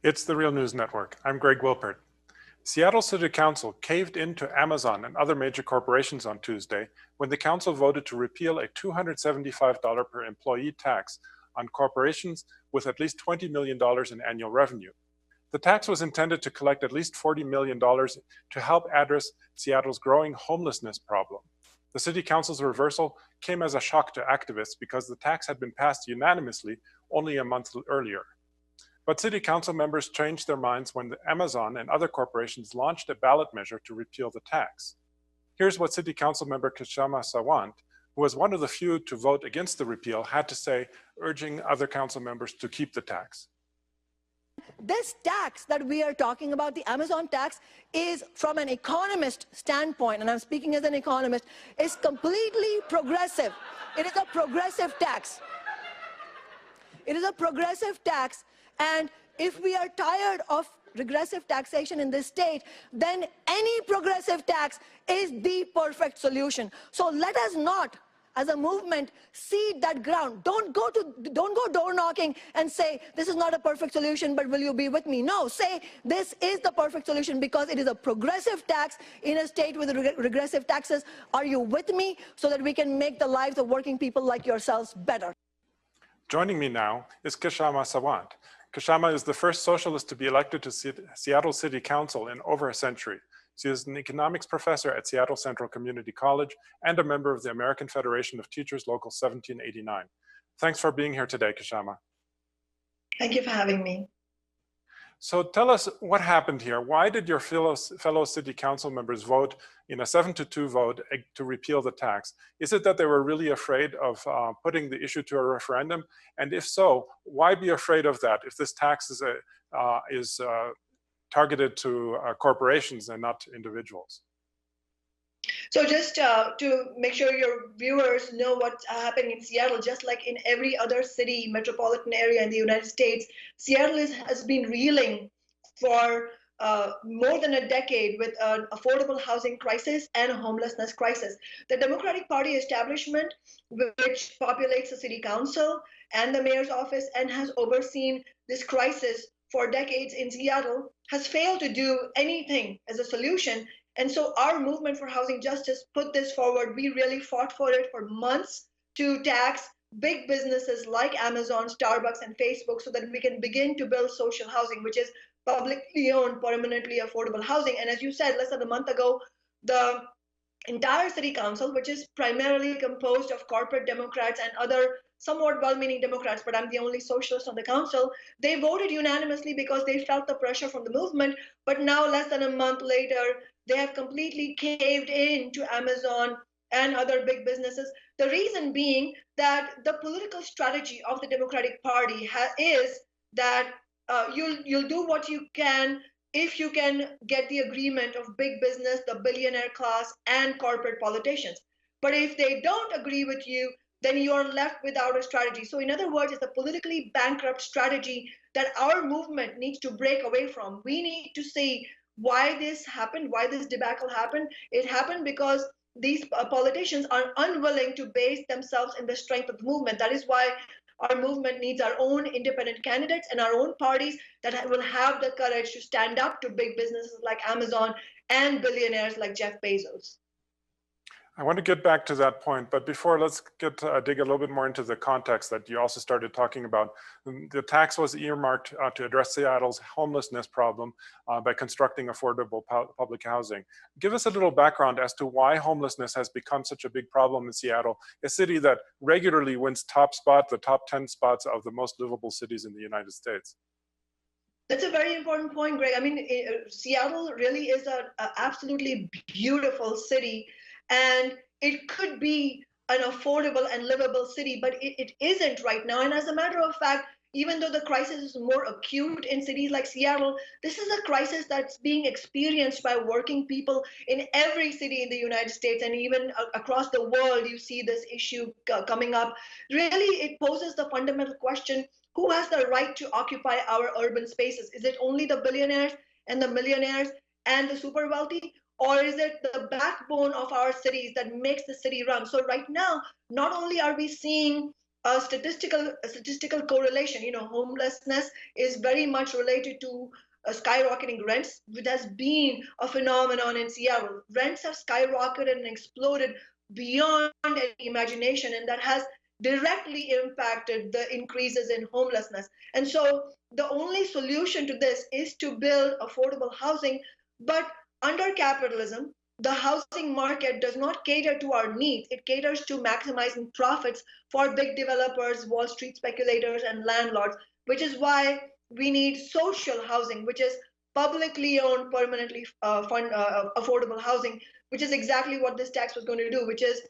It's the Real News Network. I'm Greg Wilpert. Seattle City Council caved into Amazon and other major corporations on Tuesday when the council voted to repeal a $275 per employee tax on corporations with at least $20 million in annual revenue. The tax was intended to collect at least $40 million to help address Seattle's growing homelessness problem. The City Council's reversal came as a shock to activists because the tax had been passed unanimously only a month earlier. But City Council members changed their minds when Amazon and other corporations launched a ballot measure to repeal the tax. Here's what City Council member Kshama Sawant, who was one of the few to vote against the repeal, had to say, urging other council members to keep the tax. This tax that we are talking about, the Amazon tax, is from an economist standpoint, and I'm speaking as an economist, is completely progressive. It is a progressive tax. It is a progressive tax, and if we are tired of regressive taxation in this state, then any progressive tax is the perfect solution. So let us not, as a movement, seed that ground. Don't go door knocking and say, this is not a perfect solution, but will you be with me? No, say, this is the perfect solution because it is a progressive tax in a state with regressive taxes. Are you with me so that we can make the lives of working people like yourselves better? Joining me now is Kshama Sawant. Kshama is the first socialist to be elected to Seattle City Council in over a century. She is an economics professor at Seattle Central Community College and a member of the American Federation of Teachers Local 1789. Thanks for being here today, Kshama. Thank you for having me. So tell us what happened here. Why did your fellow city council members vote in a 7-2 vote to repeal the tax? Is it that they were really afraid of putting the issue to a referendum? And if so, why be afraid of that if this tax is targeted to corporations and not individuals? So just to make sure your viewers know what's happening in Seattle, just like in every other city, metropolitan area in the United States, Seattle has been reeling for more than a decade with an affordable housing crisis and a homelessness crisis. The Democratic Party establishment, which populates the city council and the mayor's office and has overseen this crisis for decades in Seattle, has failed to do anything as a solution. And so our movement for housing justice put this forward. We really fought for it for months to tax big businesses like Amazon, Starbucks, and Facebook so that we can begin to build social housing, which is publicly owned, permanently affordable housing. And as you said, less than a month ago, the entire city council, which is primarily composed of corporate Democrats and other somewhat well-meaning Democrats, but I'm the only socialist on the council, they voted unanimously because they felt the pressure from the movement. But now, less than a month later, they have completely caved in to Amazon and other big businesses. The reason being that the political strategy of the Democratic Party is that you'll do what you can if you can get the agreement of big business, the billionaire class, and corporate politicians. But if they don't agree with you, then you're left without a strategy. So in other words, it's a politically bankrupt strategy that our movement needs to break away from. We need to see why this happened, why this debacle happened. It happened because these politicians are unwilling to base themselves in the strength of the movement. That is why our movement needs our own independent candidates and our own parties that will have the courage to stand up to big businesses like Amazon and billionaires like Jeff Bezos. I want to get back to that point, but before, let's dig a little bit more into the context that you also started talking about. The tax was earmarked to address Seattle's homelessness problem by constructing affordable public housing. Give us a little background as to why homelessness has become such a big problem in Seattle, a city that regularly wins the top 10 spots of the most livable cities in the United States. That's a very important point, Greg. I mean, Seattle really is an absolutely beautiful city, and it could be an affordable and livable city, but it isn't right now. And as a matter of fact, even though the crisis is more acute in cities like Seattle, this is a crisis that's being experienced by working people in every city in the United States, and even across the world, you see this issue coming up. Really, it poses the fundamental question, who has the right to occupy our urban spaces? Is it only the billionaires and the millionaires and the super wealthy? Or is it the backbone of our cities that makes the city run? So right now, not only are we seeing a statistical correlation. Homelessness is very much related to skyrocketing rents, which has been a phenomenon in Seattle. Rents have skyrocketed and exploded beyond any imagination, and that has directly impacted the increases in homelessness. And so the only solution to this is to build affordable housing, but under capitalism, the housing market does not cater to our needs. It caters to maximizing profits for big developers, Wall Street speculators, and landlords, which is why we need social housing, which is publicly owned, permanently affordable housing, which is exactly what this tax was going to do, which is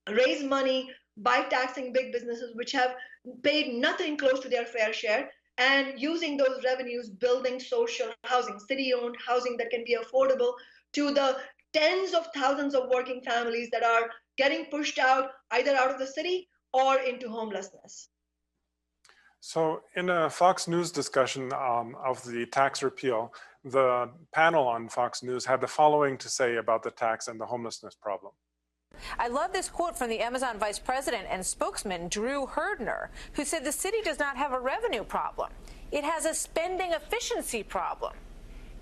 raise money by taxing big businesses which have paid nothing close to their fair share, and using those revenues building social housing, city owned housing that can be affordable to the tens of thousands of working families that are getting pushed out either out of the city or into homelessness. So in a Fox News discussion of the tax repeal, the panel on Fox News had the following to say about the tax and the homelessness problem. I love this quote from the Amazon vice president and spokesman, Drew Herdner, who said the city does not have a revenue problem. It has a spending efficiency problem.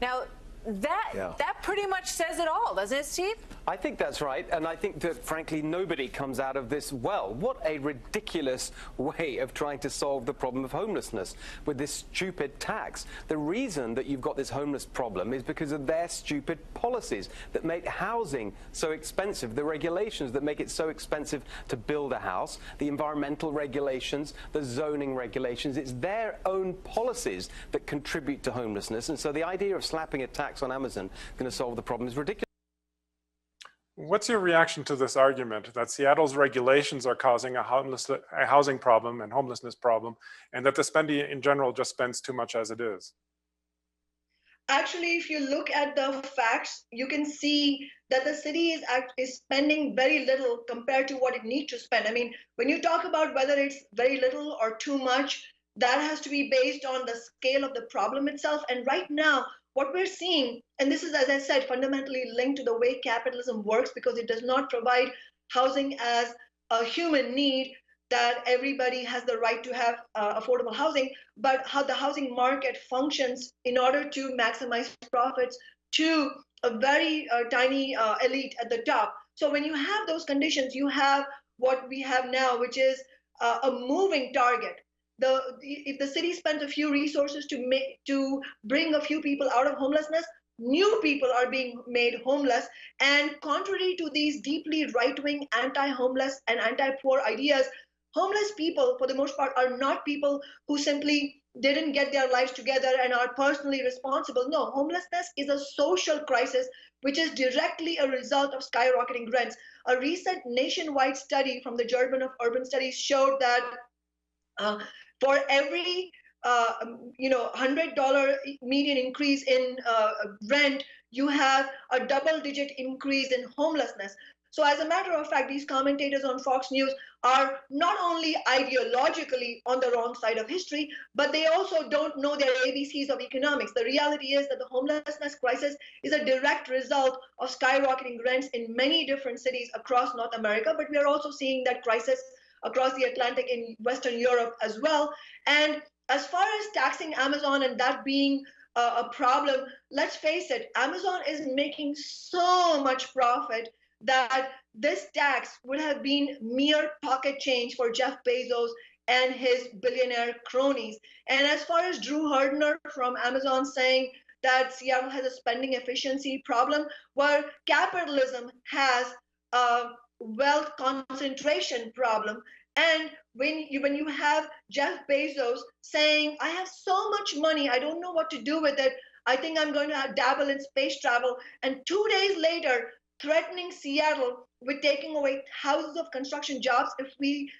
Now, that pretty much says it all, doesn't it, Steve? I think that's right, and I think that, frankly, nobody comes out of this well. What a ridiculous way of trying to solve the problem of homelessness with this stupid tax. The reason that you've got this homeless problem is because of their stupid policies that make housing so expensive, the regulations that make it so expensive to build a house, the environmental regulations, the zoning regulations. It's their own policies that contribute to homelessness, and so the idea of slapping a tax on Amazon going to solve the problem is ridiculous. What's your reaction to this argument that Seattle's regulations are causing a housing problem and homelessness problem, and that the spending in general just spends too much as it is? Actually, if you look at the facts, you can see that the city is spending very little compared to what it needs to spend. I mean, when you talk about whether it's very little or too much, that has to be based on the scale of the problem itself. And right now, what we're seeing, and this is, as I said, fundamentally linked to the way capitalism works, because it does not provide housing as a human need, that everybody has the right to have affordable housing, but how the housing market functions in order to maximize profits to a very tiny elite at the top. So when you have those conditions, you have what we have now, which is a moving target. If the city spends a few resources to bring a few people out of homelessness, new people are being made homeless. And contrary to these deeply right-wing anti-homeless and anti-poor ideas, homeless people, for the most part, are not people who simply didn't get their lives together and are personally responsible. No, homelessness is a social crisis, which is directly a result of skyrocketing rents. A recent nationwide study from the Journal of Urban Studies showed that for every $100 median increase in rent, you have a double-digit increase in homelessness. So as a matter of fact, these commentators on Fox News are not only ideologically on the wrong side of history, but they also don't know their ABCs of economics. The reality is that the homelessness crisis is a direct result of skyrocketing rents in many different cities across North America, but we are also seeing that crisis across the Atlantic in Western Europe as well. And as far as taxing Amazon and that being a problem, let's face it, Amazon is making so much profit that this tax would have been mere pocket change for Jeff Bezos and his billionaire cronies. And as far as Drew Herdner from Amazon saying that Seattle has a spending efficiency problem, well, capitalism has a wealth concentration problem. And when you have Jeff Bezos saying, I have so much money, I don't know what to do with it, I think I'm going to dabble in space travel, and 2 days later threatening Seattle with taking away thousands of construction jobs if we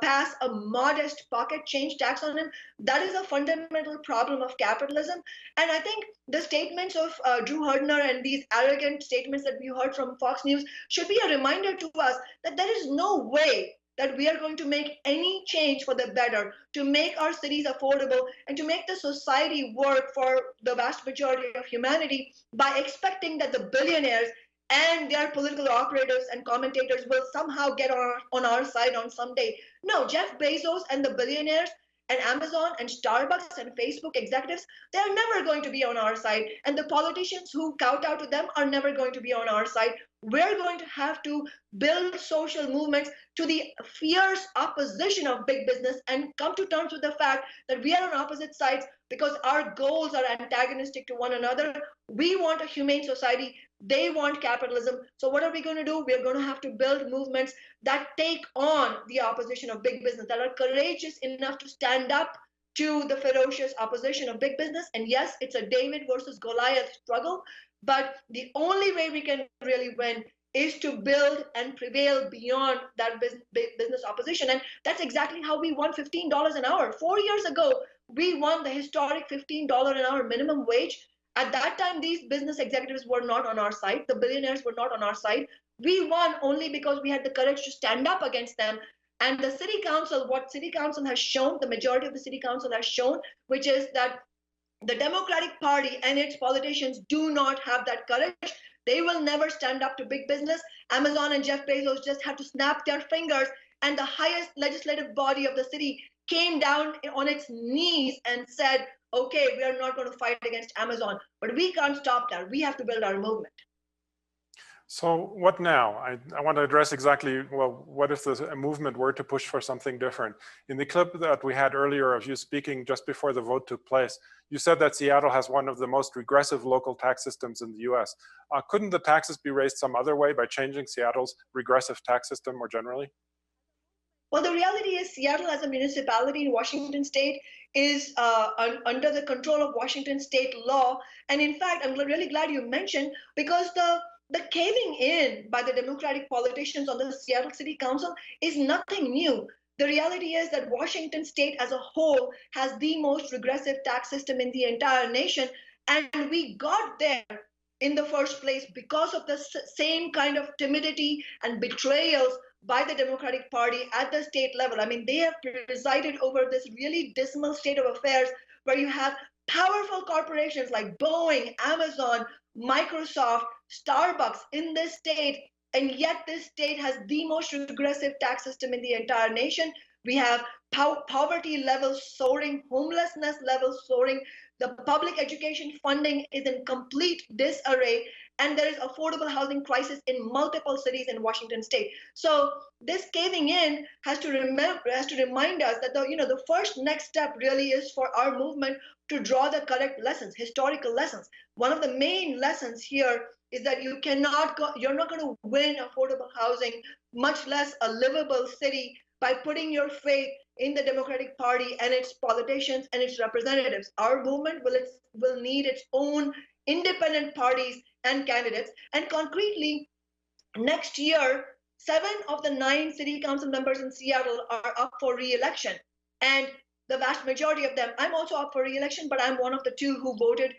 pass a modest pocket change tax on him, that is a fundamental problem of capitalism. And I think the statements of Drew Herdner and these arrogant statements that we heard from Fox News should be a reminder to us that there is no way that we are going to make any change for the better, to make our cities affordable and to make the society work for the vast majority of humanity by expecting that the billionaires and their political operatives and commentators will somehow get on our side on some day. No, Jeff Bezos and the billionaires and Amazon and Starbucks and Facebook executives, they're never going to be on our side. And the politicians who kowtow to them are never going to be on our side. We're going to have to build social movements to the fierce opposition of big business and come to terms with the fact that we are on opposite sides because our goals are antagonistic to one another. We want a humane society. They want capitalism. So what are we going to do? We're going to have to build movements that take on the opposition of big business, that are courageous enough to stand up to the ferocious opposition of big business. And yes, it's a David versus Goliath struggle, but the only way we can really win is to build and prevail beyond that business opposition. And that's exactly how we won $15 an hour. 4 years ago, we won the historic $15 an hour minimum wage. At that time, these business executives were not on our side. The billionaires were not on our side. We won only because we had the courage to stand up against them. And the city council, what city council has shown, the majority of the city council has shown, which is that the Democratic Party and its politicians do not have that courage. They will never stand up to big business. Amazon and Jeff Bezos just have to snap their fingers, and the highest legislative body of the city came down on its knees and said, okay, we are not going to fight against Amazon, but we can't stop that. We have to build our movement. So what now? I want to address exactly, well, what if the movement were to push for something different? In the clip that we had earlier of you speaking just before the vote took place, you said that Seattle has one of the most regressive local tax systems in the US. Couldn't the taxes be raised some other way by changing Seattle's regressive tax system more generally? Well, the reality is Seattle as a municipality in Washington state is under the control of Washington state law. And in fact, I'm really glad you mentioned, because the caving in by the Democratic politicians on the Seattle City Council is nothing new. The reality is that Washington state as a whole has the most regressive tax system in the entire nation. And we got there in the first place because of the same kind of timidity and betrayals by the Democratic Party at the state level. I mean, they have presided over this really dismal state of affairs where you have powerful corporations like Boeing, Amazon, Microsoft, Starbucks in this state, and yet this state has the most regressive tax system in the entire nation. We have poverty levels soaring, homelessness levels soaring, the public education funding is in complete disarray, and there is affordable housing crisis in multiple cities in Washington state. So this caving in has to remind us that the first next step really is for our movement to draw the correct lessons, historical lessons. One of the main lessons here is that you're not going to win affordable housing, much less a livable city, by putting your faith in the Democratic Party and its politicians and its representatives. Our movement will need its own independent parties and candidates. And concretely, next year, 7 of the 9 city council members in Seattle are up for re-election. And the vast majority of them, I'm also up for re-election, but I'm one of the 2 who voted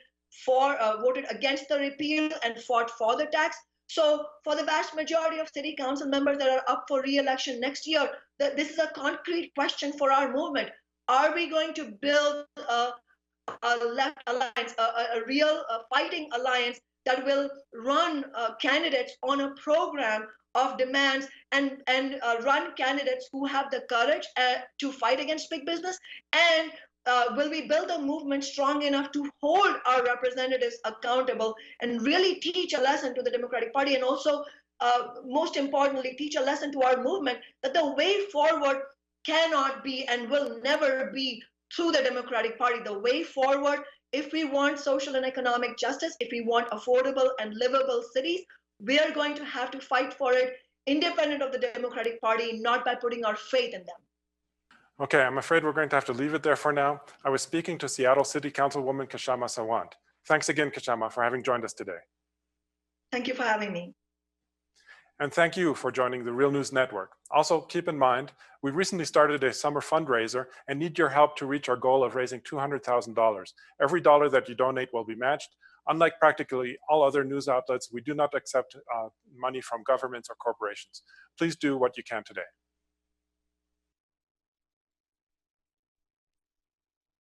against the repeal and fought for the tax. So for the vast majority of city council members that are up for re-election next year, this is a concrete question for our movement. Are we going to build a left alliance, a real fighting alliance that will run candidates on a program of demands and run candidates who have the courage to fight against big business? And will we build a movement strong enough to hold our representatives accountable and really teach a lesson to the Democratic Party, and also, most importantly, teach a lesson to our movement that the way forward cannot be and will never be through the Democratic Party. The way forward, if we want social and economic justice, if we want affordable and livable cities, we are going to have to fight for it independent of the Democratic Party, not by putting our faith in them. Okay, I'm afraid we're going to have to leave it there for now. I was speaking to Seattle City Councilwoman Kshama Sawant. Thanks again, Kshama, for having joined us today. Thank you for having me. And thank you for joining the Real News Network. Also, keep in mind, we recently started a summer fundraiser and need your help to reach our goal of raising $200,000. Every dollar that you donate will be matched. Unlike practically all other news outlets, we do not accept money from governments or corporations. Please do what you can today.